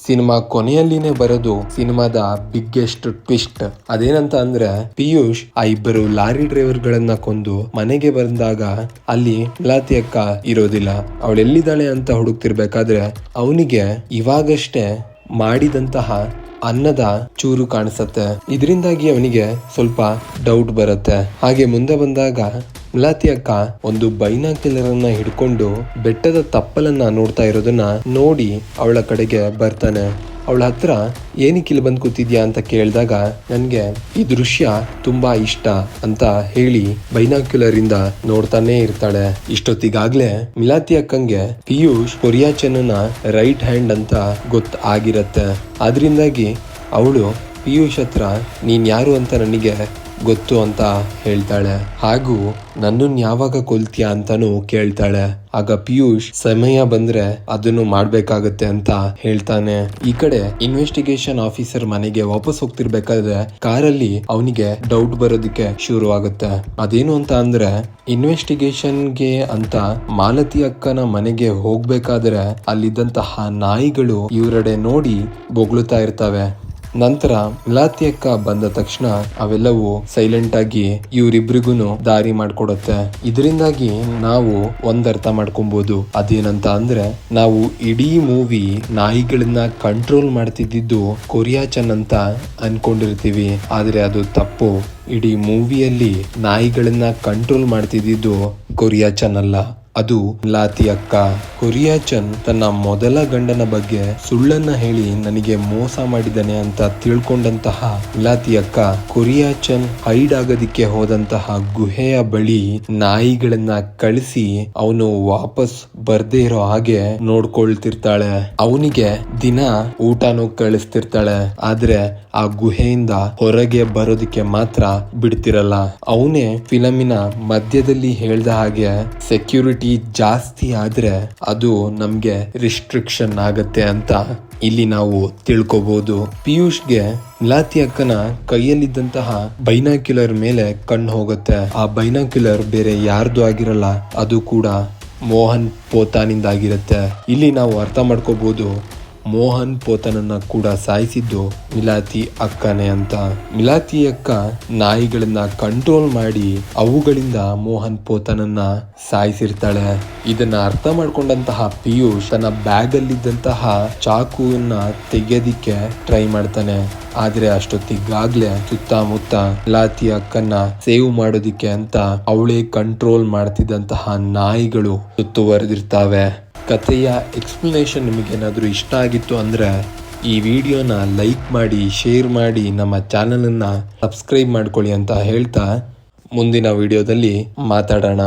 Cinema ಕೊನೆಯಲ್ಲಿನೇ ಬರೋದು ಸಿನಿಮಾದ biggest twist. ಅದೇನಂತ ಅಂದ್ರೆ ಪಿಯೂಷ್ ಆ ಇಬ್ಬರು ಲಾರಿ ಡ್ರೈವರ್ ಗಳನ್ನ ಕೊಂದು ಮನೆಗೆ ಬಂದಾಗ ಅಲ್ಲಿ ಮಿಲಾತಿ ಅಕ್ಕ ಇರೋದಿಲ್ಲ. ಅವಳೆಲ್ಲಿದ್ದಾಳೆ ಅಂತ ಹುಡುಕ್ತಿರ್ಬೇಕಾದ್ರೆ ಅವನಿಗೆ ಇವಾಗಷ್ಟೇ ಮಾಡಿದಂತಹ ಅನ್ನದ ಚೂರು ಕಾಣಿಸತ್ತೆ. ಇದರಿಂದಾಗಿ ಅವನಿಗೆ ಸ್ವಲ್ಪ ಡೌಟ್ ಬರುತ್ತೆ. ಹಾಗೆ ಮುಂದೆ ಬಂದಾಗ ಮಿಲಾತಿ ಅಕ್ಕ ಒಂದು ಬೈನಾಕ್ಯುಲರ್ ಅನ್ನ ಹಿಡ್ಕೊಂಡು ಬೆಟ್ಟದ ತಪ್ಪಲನ್ನ ನೋಡ್ತಾ ಇರೋದನ್ನ ನೋಡಿ ಅವಳ ಕಡೆಗೆ ಬರ್ತಾನೆ. ಅವಳ ಹತ್ರ ಏನಕ್ಕೆ ಇಲ್ಲಿ ಬಂದು ಕೂತಿದ್ಯಾ ಅಂತ ಕೇಳಿದಾಗ ನನ್ಗೆ ಈ ದೃಶ್ಯ ತುಂಬಾ ಇಷ್ಟ ಅಂತ ಹೇಳಿ ಬೈನಾಕ್ಯುಲರ್ ಇಂದ ನೋಡ್ತಾನೆ ಇರ್ತಾಳೆ. ಇಷ್ಟೊತ್ತಿಗಾಗ್ಲೇ ಮಿಲಾತಿ ಅಕ್ಕಂಗೆ ಪಿಯೂಷ್ ಕೊರಿಯಾಚನ್ನ ರೈಟ್ ಹ್ಯಾಂಡ್ ಅಂತ ಆಗಿರತ್ತೆ. ಆದ್ರಿಂದಾಗಿ ಅವಳು ಪಿಯೂಷ್ ಹತ್ರ ನೀನ್ ಯಾರು ಅಂತ ನನಗೆ ಗೊತ್ತು ಅಂತ ಹೇಳ್ತಾಳೆ. ಹಾಗೂ ನನ್ನನ್ನು ಯಾವಾಗ ಕೊಲ್ತೀಯ ಅಂತಾನು ಕೇಳ್ತಾಳೆ. ಆಗ ಪಿಯೂಷ್ ಸಮಯ ಬಂದ್ರೆ ಅದನ್ನು ಮಾಡ್ಬೇಕಾಗತ್ತೆ ಅಂತ ಹೇಳ್ತಾನೆ. ಈ ಕಡೆ ಇನ್ವೆಸ್ಟಿಗೇಷನ್ ಆಫೀಸರ್ ಮನೆಗೆ ವಾಪಸ್ ಹೋಗ್ತಿರ್ಬೇಕಾದ್ರೆ ಕಾರಲ್ಲಿ ಅವನಿಗೆ ಡೌಟ್ ಬರೋದಕ್ಕೆ ಶುರು ಆಗುತ್ತೆ. ಅದೇನು ಅಂತ ಅಂದ್ರೆ ಇನ್ವೆಸ್ಟಿಗೇಷನ್ಗೆ ಅಂತ ಮಾಲತಿ ಅಕ್ಕನ ಮನೆಗೆ ಹೋಗ್ಬೇಕಾದ್ರೆ ಅಲ್ಲಿದ್ದಂತಹ ನಾಯಿಗಳು ಇವರೆಡೆ ನೋಡಿ ಬೊಗಳುತ್ತಾ ಇರ್ತವೆ. ನಂತರ ಮಿಲಾತಿ ಅಕ್ಕ ಬಂದ ತಕ್ಷಣ ಅವೆಲ್ಲವೂ ಸೈಲೆಂಟ್ ಆಗಿ ಇವರಿಬ್ರಿಗೂ ದಾರಿ ಮಾಡ್ಕೊಡುತ್ತೆ. ಇದರಿಂದಾಗಿ ನಾವು ಒಂದರ್ಥ ಮಾಡ್ಕೊಬಹುದು. ಅದೇನಂತ ಅಂದ್ರೆ ನಾವು ಇಡೀ ಮೂವಿ ನಾಯಿಗಳನ್ನ ಕಂಟ್ರೋಲ್ ಮಾಡ್ತಿದ್ದು ಕೊರಿಯಾಚನ್ ಅಂತ ಅನ್ಕೊಂಡಿರ್ತೀವಿ, ಆದ್ರೆ ಅದು ತಪ್ಪು. ಇಡೀ ಮೂವಿಯಲ್ಲಿ ನಾಯಿಗಳನ್ನ ಕಂಟ್ರೋಲ್ ಮಾಡ್ತಿದ್ದು ಕೊರಿಯಾಚನ್ ಅಲ್ಲ, ಅದು ಮಿಲಾತಿ ಅಕ್ಕ. ಕೊರಿಯಾಚನ್ ತನ್ನ ಮೊದಲ ಗಂಡನ ಬಗ್ಗೆ ಸುಳ್ಳನ್ನ ಹೇಳಿ ನನಗೆ ಮೋಸ ಮಾಡಿದ್ದಾನೆ ಅಂತ ತಿಳ್ಕೊಂಡಂತಹ ಮಿಲಾತಿ ಅಕ್ಕ ಕೊರಿಯಾಚನ್ ಹೈಡ್ ಆಗೋದಿಕ್ಕೆ ಹೋದಂತಹ ಗುಹೆಯ ಬಳಿ ನಾಯಿಗಳನ್ನ ಕಳಿಸಿ ಅವನು ವಾಪಸ್ ಬರ್ದೇ ಇರೋ ಹಾಗೆ ನೋಡ್ಕೊಳ್ತಿರ್ತಾಳೆ. ಅವನಿಗೆ ದಿನ ಊಟನೂ ಕಳಿಸ್ತಿರ್ತಾಳೆ, ಆದ್ರೆ ಆ ಗುಹೆಯಿಂದ ಹೊರಗೆ ಬರೋದಿಕ್ಕೆ ಮಾತ್ರ ಬಿಡ್ತಿರಲ್ಲ. ಅವನೇ ಫಿಲಮಿನ ಮಧ್ಯದಲ್ಲಿ ಹೇಳ್ದ ಹಾಗೆ ಸೆಕ್ಯೂರಿಟಿ ಜಾಸ್ತಿ ಆದ್ರೆ ಅದು ನಮ್ಗೆ ರಿಸ್ಟ್ರಿಕ್ಷನ್ ಆಗತ್ತೆ ಅಂತ ಇಲ್ಲಿ ನಾವು ತಿಳ್ಕೊಬಹುದು. ಪಿಯೂಷ್ಗೆ ಮಿಲಾತಿ ಅಕ್ಕನ ಕೈಯಲ್ಲಿದ್ದಂತಹ ಬೈನಾಕ್ಯುಲರ್ ಮೇಲೆ ಕಣ್ಣು ಹೋಗುತ್ತೆ. ಆ ಬೈನಾಕ್ಯುಲರ್ ಬೇರೆ ಯಾರ್ದು ಆಗಿರಲ್ಲ, ಅದು ಕೂಡ ಮೋಹನ್ ಪೋತಾನಿಂದ ಆಗಿರುತ್ತೆ. ಇಲ್ಲಿ ನಾವು ಅರ್ಥ ಮಾಡ್ಕೋಬಹುದು ಮೋಹನ್ ಪೋತನನ್ನ ಕೂಡ ಸಾಯಿಸಿದ್ದು ಮಿಲಾತಿ ಅಕ್ಕನೇ ಅಂತ. ಮಿಲಾತಿ ಅಕ್ಕ ನಾಯಿಗಳನ್ನ ಕಂಟ್ರೋಲ್ ಮಾಡಿ ಅವುಗಳಿಂದ ಮೋಹನ್ ಪೋತನನ್ನ ಸಾಯಿಸಿರ್ತಾಳೆ. ಇದನ್ನ ಅರ್ಥ ಮಾಡ್ಕೊಂಡಂತಹ ಪಿಯೂಷ್ ತನ್ನ ಬ್ಯಾಗ್ ಅಲ್ಲಿದ್ದಂತಹ ಚಾಕುವನ್ನ ತೆಗೆಯೋದಿಕ್ಕೆ ಟ್ರೈ ಮಾಡ್ತಾನೆ. ಆದ್ರೆ ಅಷ್ಟೊತ್ತಿಗಾಗ್ಲೇ ಸುತ್ತಮುತ್ತ ಮಿಲಾತಿ ಅಕ್ಕನ್ನ ಸೇವ್ ಮಾಡೋದಿಕ್ಕೆ ಅಂತ ಅವಳೇ ಕಂಟ್ರೋಲ್ ಮಾಡ್ತಿದ್ದಂತಹ ನಾಯಿಗಳು ಸುತ್ತುವರೆದಿರ್ತಾವೆ. ಕಥೆಯ ಎಕ್ಸ್ಪ್ಲನೇಷನ್ ನಿಮಗೇನಾದರೂ ಇಷ್ಟ ಆಗಿತ್ತು ಅಂದ್ರೆ ಈ ವಿಡಿಯೋನ ಲೈಕ್ ಮಾಡಿ, ಶೇರ್ ಮಾಡಿ, ನಮ್ಮ ಚಾನಲನ್ನು ಸಬ್ಸ್ಕ್ರೈಬ್ ಮಾಡ್ಕೊಳ್ಳಿ ಅಂತ ಹೇಳ್ತಾ ಮುಂದಿನ ವಿಡಿಯೋದಲ್ಲಿ ಮಾತಾಡೋಣ.